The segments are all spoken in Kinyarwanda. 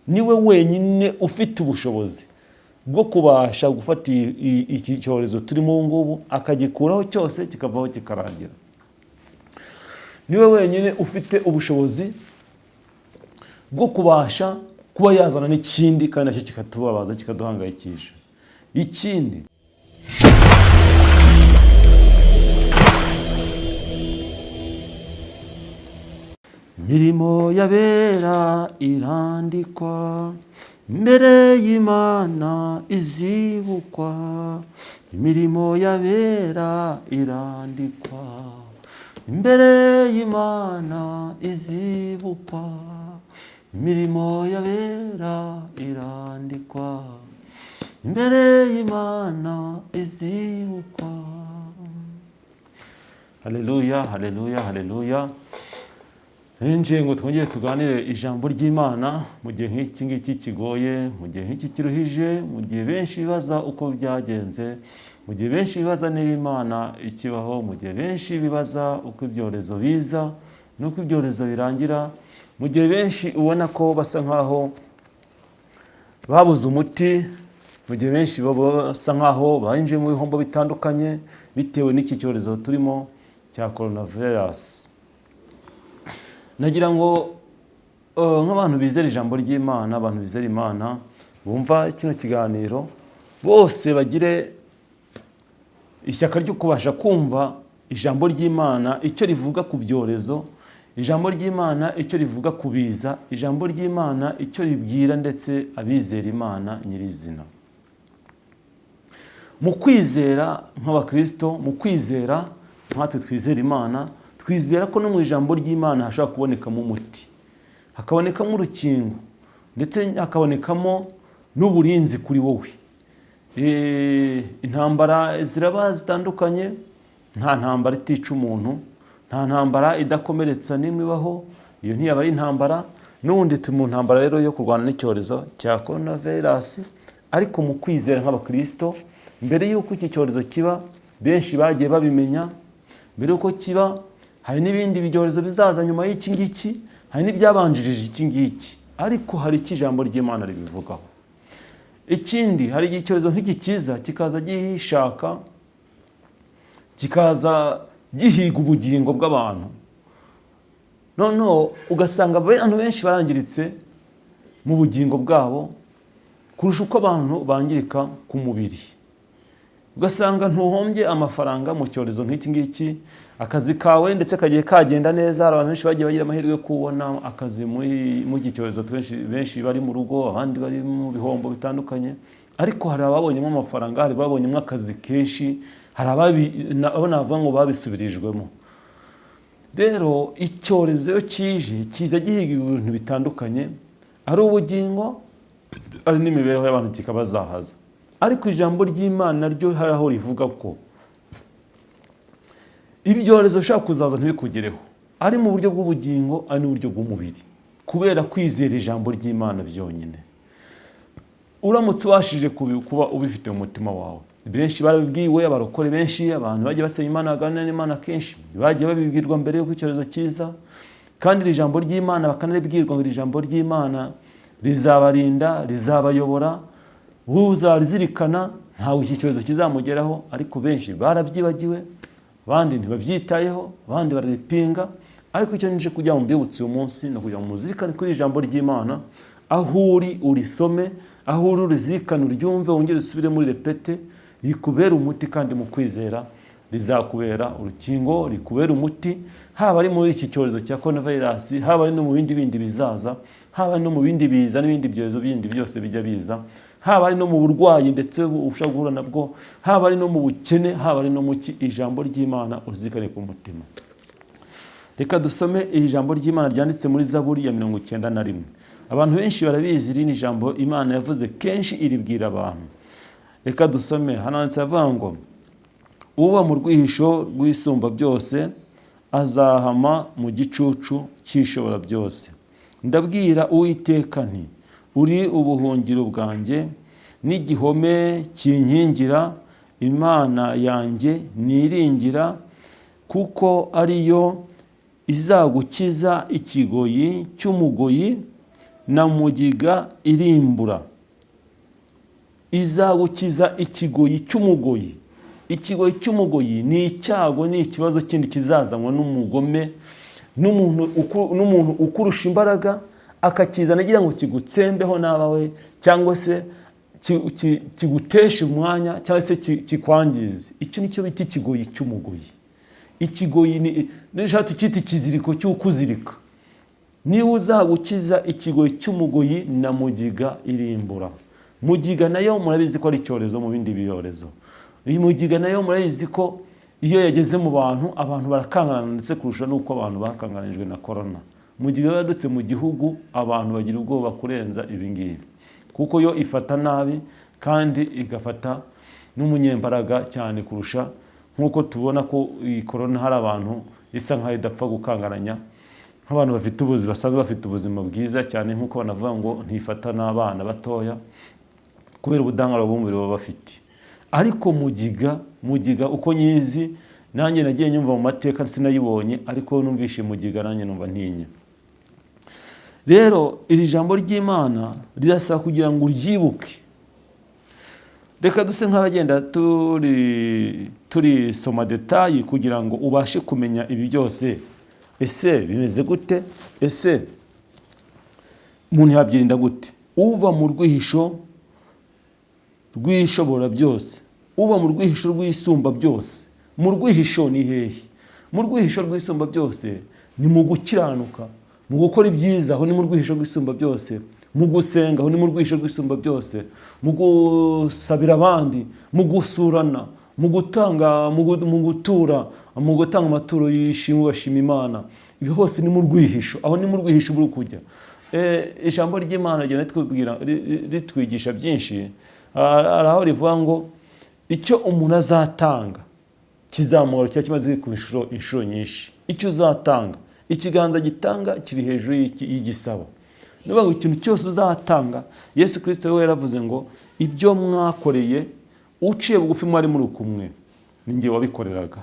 niwe wenyine ufite ubushobozi bwo kubasha gufata iki cyorezo turimo ngubu akagikuraho cyose kikavaho kikarangira. Niwe wenyine ufite ubushobozi bwo kubasha kuba yazana n'ikindi kandi nacyo kikatubabaza kikaduhangayikisha. Ikindi imirimo y'abera irandikwa mbere y'Imana izibukwa. Imirimo y'abera irandikwa imbere y'Imana izibukwa. Imirimo y'abera irandikwa imbere y'Imana izibukwa. Haleluya, haleluya, haleluya. Nje ngo twongere tuganire ijambo ry'Imana mu gihe nk'iki ngiki kigoye, mu gihe nk'iki kiruhije, mu gihe benshi bibaza uko byagenze, mu gihe benshi bibaza niba Imana ikibaho, mu gihe benshi bibaza uko ibyorezo biza n'uko ibyorezo birangira, mu gihe benshi ubona ko basa nkaho babuze umuti, mu gihe benshi basa nkaho bayinjiye mu bihombo bitandukanye bitewe n'iki cyorezo turimo cya coronavirus. Nagira ngo nk'abantu bizera ijambo ry'Imana, abantu bizera Imana bumva kino kiganiro bose bagire ishyaka ryo kubasha kumva ijambo ry'Imana icyo rivuga ku byorezo, ijambo ry'Imana icyo rivuga ku biza, ijambo ry'Imana icyo ribwira ndetse abizera Imana nyirizina. Mu kwizera nk'abakristo, mu kwizera nkatwe twizera Imana, twizera ko no mu ijambo ry'Imana hashobora kubonekamo umuti, hakabonekamo urukingo ndetse hakabonekamo n'uburinzi kuri wowe. Intambara ziraba zitandukanye, nta ntambara itica umuntu, nta ntambara idakomeretsa n'imwe ibaho, iyo ntiyaba ari intambara. N'ubundi turi mu ntambara rero yo kurwana n'icyorezo cya coronavirus, ariko mu kwizera nk'abakristo, mbere y'uko iki cyorezo kiba benshi bagiye babimenya, mbere y'uko kiba hari n'ibindi byorezo bizaza nyuma y'iki ngiki, hari n'ibyabanjirije iki ngiki, ariko hari icyo ijambo ry'Imana ribivugaho. Ikindi, hari igihe icyorezo nk'iki kiza kikaza gishaka, kikaza gihiga ubugingo bw'abantu, noneho ugasanga abantu benshi barangiritse mu bugingo bwabo kurusha uko abantu bangirika ku mubiri. Ugasanga ntuhombye amafaranga mu cyorezo nk'iki ngiki, akazi kawe ndetse kagiye kagenda neza. Hari abantu benshi bagiye bagira amahirwe yo kubona akazi muri iki cyorezo, benshi bari mu rugo, abandi bari mu bihombo bitandukanye, ariko hari ababonyemo amafaranga, hari ababonyemo akazi kenshi, hari abo navuga ngo babisubirijwemo. Rero icyorezo iyo kije kiza gihiga ibintu bitandukanye, ari ubugingo, ari n'imibereho y'abantu kikabazahaza. Ariko ijambo ry'Imana ryo hari aho rivuga ko ibyorezo bishobora kuzaza ntibikugereho, ari mu buryo bw'ubugingo, ari n'uburyo bw'umubiri, kubera kwizera ijambo ry'Imana byonyine. Uramutse ubashije kuba ubifite mu mutima wawe. Benshi barabibwiwe, abarokore benshi, abantu bagiye basenya Imana, baganira n'Imana kenshi, bagiye babibwirwa mbere y'uko icyorezo kiza, kandi iri jambo ry'Imana bakanaribwirwa ngo iri jambo ry'Imana rizabarinda, rizabayobora, uzarizirikana ntawe iki cyorezo kizamugeraho. Ariko benshi barabyibagiwe, abandi ntibabyitayeho, abandi bararipinga. Ariko icyo nije kugira ngo mbibutse uyu munsi no kugira ngo muzirikane kuri ijambo ry'Imana, aho uri urisome, aho uri urizirikane, uryumve, wongere usubire muri repete, rikubera umuti, kandi mu kwizera rizakubera urukingo, rikubera umuti, haba ari muri iki cyorezo cya coronavirus, haba ari no mu bindi bizaza, haba ari no mu bindi biza n'ibindi byorezo bindi byose bijya biza, haba ari no mu burwayi ndetse ushobora guhura nabwo, haba ari no mu bukene, haba ari no mu ijambo ry'Imana urizirikane ku mutima. Reka dusome iri jambo ry'Imana ryanditse muri Zaburi ya 91. Abantu benshi barabizi, iri ni ijambo Imana yavuze kenshi iribwira abantu. Reka dusome, hananditse avuga ngo uba mu rwihisho rw'isumba byose azahama mu gicucu cy'ishobora byose. Ndabwira Uwiteka nti uri ubuhungiro bwanjye n'igihome kinkingira, Imana yanjye niringira, kuko ariyo izagukiza ikigoyi cy'umugoyi na mugiga irimbura. Izagukiza ikigoyi cy'umugoyi. Ikigoyi cy'umugoyi ni icyago, ni ikibazo kindi kizazanwa n'umugome, n'umuntu ukurusha imbaraga, akakizana agira ngo kigutsembeho n'abawe, cyangwa se kiguteshe umwanya, cyangwa se kikwangize. Icyo nicyo bita ikigoyi cy'umugoyi. Ikigoyi ni nishati cyita ikiziriko cy'ukuzirika. Niba uzagukiza ikigoyi cy'umugoyi na mugiga irimbura. Mugiga nayo murabizi ko ari icyorezo mu bindi biyorezo. Iyi mugiga nayo murabizi ko iyo yageze mu bantu, abantu barakangarana ndetse kurusha nuko abantu bakanganijwe na corona. Mugiga yadutse mu gihugu, abantu bagira ubwoba kurenza ibingibi, kuko yo ifata nabi kandi igafata n'umunyembaraga cyane kurusha, nkuko tubona ko iyi corona hari abantu isa nkaho idapfa gukangaranya, nk'abantu bafite ubuzima basanzwe bafite ubuzima bwiza cyane, nkuko banavuga ngo ntifata n'abana batoya kubera ubudahangarwa bw'umubiri baba bafite. Ariko mugiga uko nyizi nanjye nagiye nyumva mu mateka sinayibonye, ariko numvishe mugiga nanjye numva ntinye. Rero iri jambo ry'Imana rirasaba kugira ngo uryibuke. Reka duse nk'abagenda turi soma detayi kugira ngo ubashe kumenya ibi byose. Ese bimeze gute? Ese umuntu yabyirinda gute? Uba mu rwihisho rw'ishobora byose, uba mu rwihisho rw'isumba byose. Mu rwihisho ni hehe? Mu rwihisho rw'isumba byose ni mu gukiranuka, mu gukora ibyiza, aho ni mu rwihisho rw'isumba byose. Mu gusenga, aho ni mu rwihisho rw'isumba byose. Mu gusabira abandi, mu gusurana, mu gutanga, mu gutura, mu gutanga amaturo y'ishimwe bashima Imana. Ibi hose ni mu rwihisho, aho ni mu rwihisho buri kujya. Ijambo ry'Imana ritwigisha byinshi. Aho rivuga ngo icyo umuntu azatanga kizamura cya kimaze ku inshuro nyinshi. Icyo uzatanga, ikiganza gitanga kiri hejuru y'igisabo. Niba ngo ikintu cyose uzatanga, Yesu Kristo we yaravuze ngo ibyo mwakoreye uciye bugufi mwari muri kumwe, ni ngiye wabikoreraga.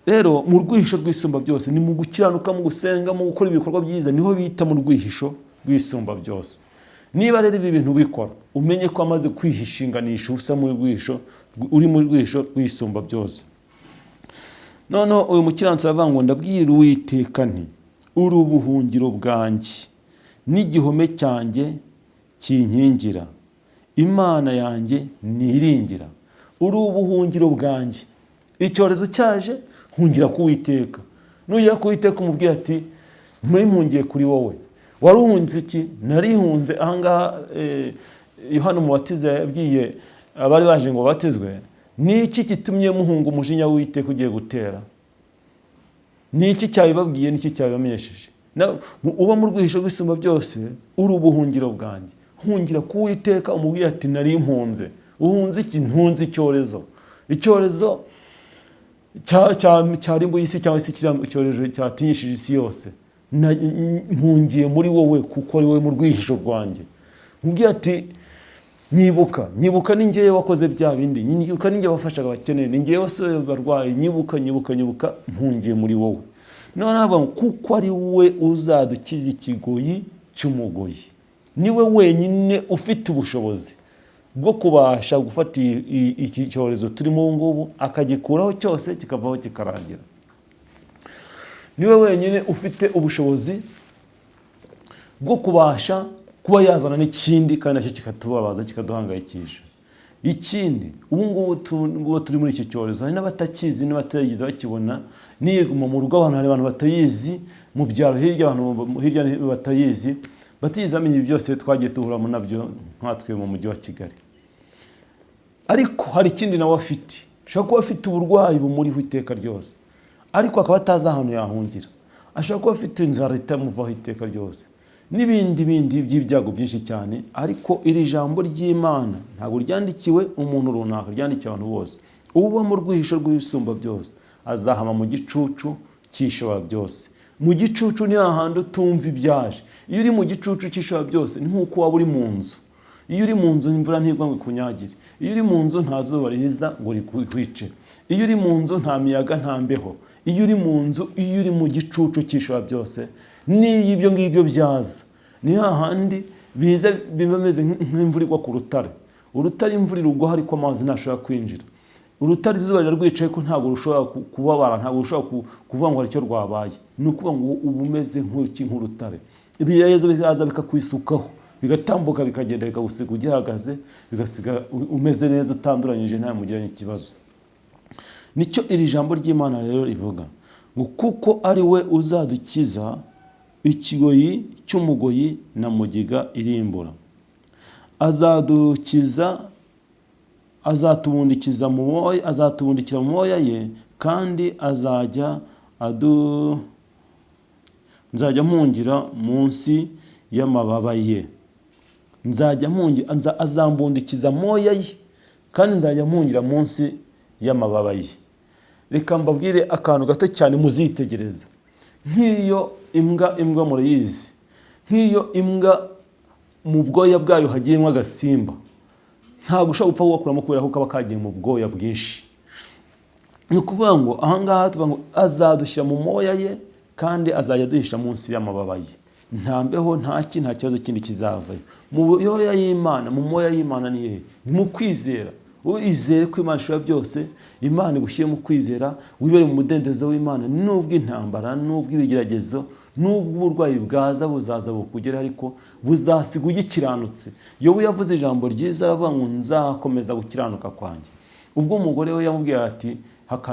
Rero mu rwihisho rw'isumba byose ni mu gukiranuka, mu gusenga, mu gukora ibikorwa byiza, niho bita mu rwihisho rw'isumba byose. Niba rero ibi bintu bikora, umenye ko amaze kwihishinganisha ubusa muri rwihisho, uri muri rwihisho rw'isumba byose. Noneho uyu mukiranutsi aravuga ngo ndabwira Uwiteka nti uri ubuhungiro bwanjye n'igihome cyanjye kinkingira, Imana yanjye niringira. Uri ubuhungiro bwanjye. Icyorezo cyaje, hungira ku Uwiteka. Nujya ku Uwiteka umubwira ati muri mpungiye kuri wowe. Waruhunze iki? Narihunze ahangaha. Yohana Umubatiza yabwiye abari baje ngo batizwe, ni iki kitumye muhunga umujinya w'Uwiteka ugiye gutera? Ni iki cyabibabwiye? Ni iki cyabibamenyesheje? Uba mu rwihisho rw'isumba byose, uri ubuhungiro bwanjye. Hungira ku Uwiteka umubwira ati nari mpunze. Uhunze iki? Ntunze icyorezo. Icyorezo cyarimbuye isi, cyangwa se icyorezo cyatinyishije isi yose. Mpungiye muri wowe kuko ari wowe mu rwihisho rwanjye. Mubwira ati nyibuka ni njyewe wakoze bya bindi, nyibuka ni njyewe wafashaga abakeneye, ni njyewe wasohoye abarwayi, nyibuka mpungiye muri wowe. None avuga ngo kuko ari wowe uzadukiza ikigoyi cy'umugoyi. Niwe wenyine ufite ubushobozi bwo kubasha gufata iki cyorezo turimo ngubu akagikuraho cyose kikavaho kikarangira. Niwe wenyine ufite ubushobozi bwo kubasha kuba yazana n'ikindi kandi nacyo kikatubabaza kikaduhangayikisha. Ikindi ubu ngubu turi muri iki cyorezo, hari n'abatakizi n'abatayigize bakibona, niguma mu rugo abantu, hari abantu batayizi mu byaro hirya, abantu hirya batayizi bamenye byose twagiye duhuramo nabyo nkatwe mu mujyi wa Kigali. Ariko hari ikindi nawe afite, ashobora kuba afite uburwayi bumuriho iteka ryose, ariko akaba atazi ahantu yahungira. Ashobora kuba afite inzara itamuvaho iteka ryose, n'ibindi by'ibyago byinshi cyane. Ariko iri jambo ry'Imana ntabwo ryandikiwe umuntu runaka, ryandikiwe abantu bose. Uba mu rwihisho rw'isumba byose azahama mu gicucu cy'ishobora byose. Mu gicucu ni hahandi utumva ibyaje. Iyo uri mu gicucu cy'ishobora byose ni nk'uko waba uri mu nzu. Iyo uri mu nzu imvura ntigwa ngo ikunyagire. Iyo uri mu nzu nta zuba riza ngo rikwice. Iyo uri mu nzu nta miyaga nta mbeho. Iyo uri mu nzu, iyo uri mu gicucu cy'ishobora byose, niyo ibyo ngibyo byaza ni hahandi biza bimeze nk'imvura igwa ku rutare. Urutare imvura irugwa ariko amazi ntashobora kwinjira. Urutare izuba rirarwicaye ko ntabwo rushobora kubabara, ntabwo rushobora kuvuga ngo haricyo rwabaye. Ni ukuvuga ngo uba umeze nk'urutare. Ibiyezo bikaza bikakwisukaho, bigatambuka bikagenda bikagusiga ugihagaze, bigasiga umeze neza utanduranyije nta mugiranye ikibazo. Nicyo iri jambo ry'Imana rero rivuga ngo kuko ari we uzadukiza ikigoyi cy'umugoyi na mugiga irimbura. Azatubundikira mu moya ye, kandi nzajya mpungira munsi y'amababa ye. Azambundikiza moya ye, kandi nzajya mpungira munsi y'amababa ye. Reka mbabwire akantu gato cyane muzitegereza. Nk'iyo imbwa murayizi, nk'iyo imbwa mu bwoya bwayo hagiyemo agasimba, ntabwo ushobora gupfa kugakuramo kubera ko kaba kagiye mu bwoya bwinshi. Ni ukuvuga ngo ahangaha tuvuga ngo azadushyira mu moya ye, kandi azajya aduhisha munsi y'amababa ye. Nta mbeho, nta kibazo kindi kizavayo. Mu moya y'Imana ni hehe? Ni mu kwizera. Izere ko Imana ishobora byose, Imana igushyire mu kwizera, wibere mu mudendezo w'Imana. Nubwo intambara, nubwo ibigeragezo, nubwo uburwayi bwaza buzaza bukugera, ariko buzasiga ugikiranutse. Yobu yavuze ijambo ryiza aravuga ngo nzakomeza gukiranuka kwanjye. Ubwo umugore we yamubwiye ati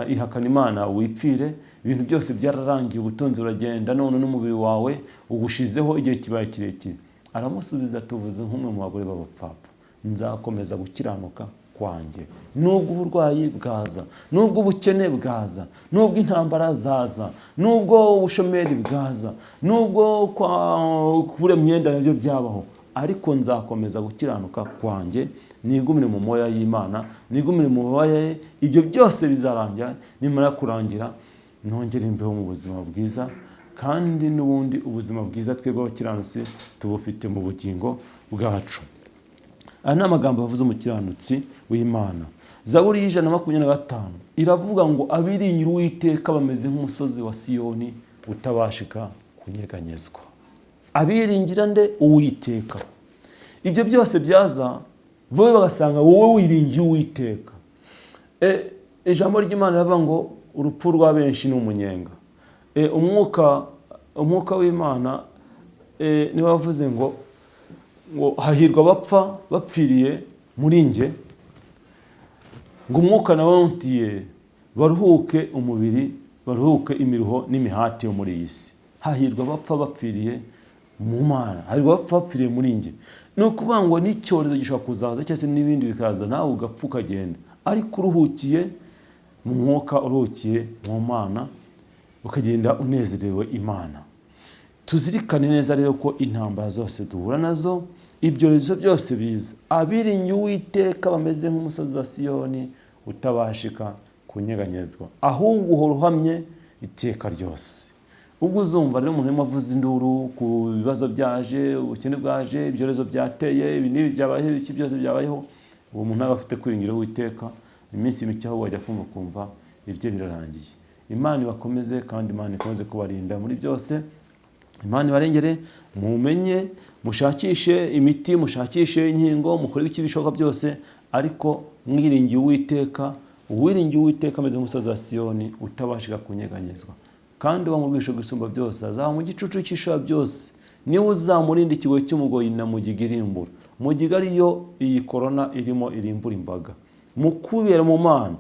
ihakana Imana wipfire, ibintu byose byararangiye, ubutunzi buragenda, none n'umubiri wawe ugushizeho igihe kibaye kirekire. Aramusubiza tuvuze nk'umwe mu bagore b'abapfapfa, nzakomeza gukiranuka kwanjye. Nubwo uburwayi bwaza, nubwo ubukene bwaza, nubwo intambara zaza, nubwo ubushomeri bwaza, nubwo kubura imyenda nabyo byabaho, ariko nzakomeza gukiranuka kwanjye, nigumire mu moya y'Imana, nigumire mu moya ye. Ibyo byose bizarangira, nimara kurangira nongere imbeho mu buzima bwiza. Kandi n'ubundi ubuzima bwiza twebwe abakiranutsi tubufite mu bugingo bwacu. Aya ni amagambo yavuze umukiranutsi w'Imana. Zaburi y'125 iravuga ngo abiringira Uwiteka bameze nk'umusozi wa Siyoni utabashika kunyeganyezwa. Abiringira nde? Uwiteka. Ibyo byose byaza bo bagasanga wowe wiringiye Uwiteka. Ijambo ry'Imana riravuga ngo urupfu rwa benshi ni umunyenga. Umwuka w'Imana niwe wavuze ngo hahirwa abapfa bapfiriye muri nge, ngo umwuka nawe wuntiye baruhuke umubiri, baruhuke imiruho n'imihati yo muri iyi si. Hahirwa abapfa bapfiriye mu Mana, hahirwa abapfa bapfiriye muri nge. Ni ukuvuga ngo n'icyorezo gishobora kuzaza cyangwa se n'ibindi bikaza, nawe ugapfa ukagenda, ariko uruhukiye mu mwuka, uruhukiye mu Mana, ukagenda unezerewe Imana. Tuzirikane neza rero ko intambara zose duhura nazo, ibyorezo byose biza, abiringiye Uwiteka bameze nk'umusozi wa Siyoni utabashika kunyeganyezwa, ahubwo uhora uhamye iteka ryose. Ubwo uzumva rero umuntu avuze induru ku bibazo byaje, ubukene bwaje, ibyorezo byateye, ibi byabayeho, iki byose byabayeho, uwo muntu aba afite kwiringira Uwiteka. Iminsi mike aho wajya kumva ibyo birarangiye. Imana ibakomeze, kandi Imana ikomeze kubarinda muri byose. Imana ibarengere, mumenye, mushakishe imiti, mushakishe inkingo, mukore iki bishoboka byose, ariko mwiringiye Uwiteka. Uwiringiye Uwiteka ameze nk'umusozi wa Siyoni utabashika kunyeganyezwa, kandi wamubwisha gusumba byose, azaba mu gicucu cy'ishobora byose. Niwe uzamurinda ikigoyi cy'umugoyi na mugiga irimbura. Mugiga ariyo iyi korona irimo irimbura imbaga. Mu kubera mu Mana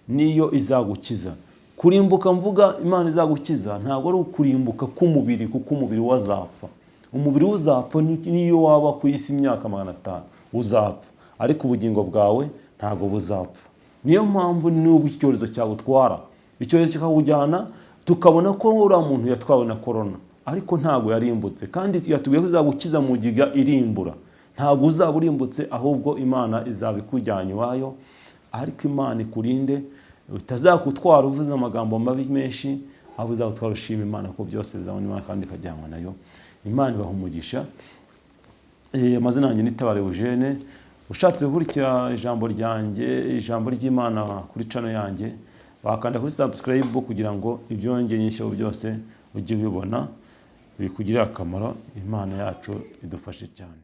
niyo izagukiza. Kurimbuka mvuga Imana izagukiza ntabwo ari ukurimbuka k'umubiri, kuko umubiri wazapfa. Umubiri uzapfa niyo waba ku isi imyaka 500 uzapfa, ariko ubugingo bwawe ntabwo buzapfa. Niyo mpamvu n'ubwo icyorezo cyagutwara, icyorezo kikakujyana, tukabona ko uriya muntu yatwawe na korona, ariko ntabwo yarimbutse, kandi yatubwiye ko izagukiza mugiga irimbura. Ntabwo uzaba urimbutse, ahubwo Imana izabikujyanye iwayo. Ariko Imana ikurinde utazakutwara uvuze amagambo mabi menshi, ahubwo uzagutwara ushima Imana ko byose bizabona Imana kandi ikajyanwa nayo. Imana ibaha umugisha. Amazina yanjye ni Tabare Eugene. Ushatse gukurikira ijambo ryanjye, ijambo ry'Imana kuri channel yanjye, wakanda kuri subscribe kugira ngo ibyo ngiye nyishyiraho byose ujye ubibona. bikugirira akamaro. Imana yacu idufashe cyane.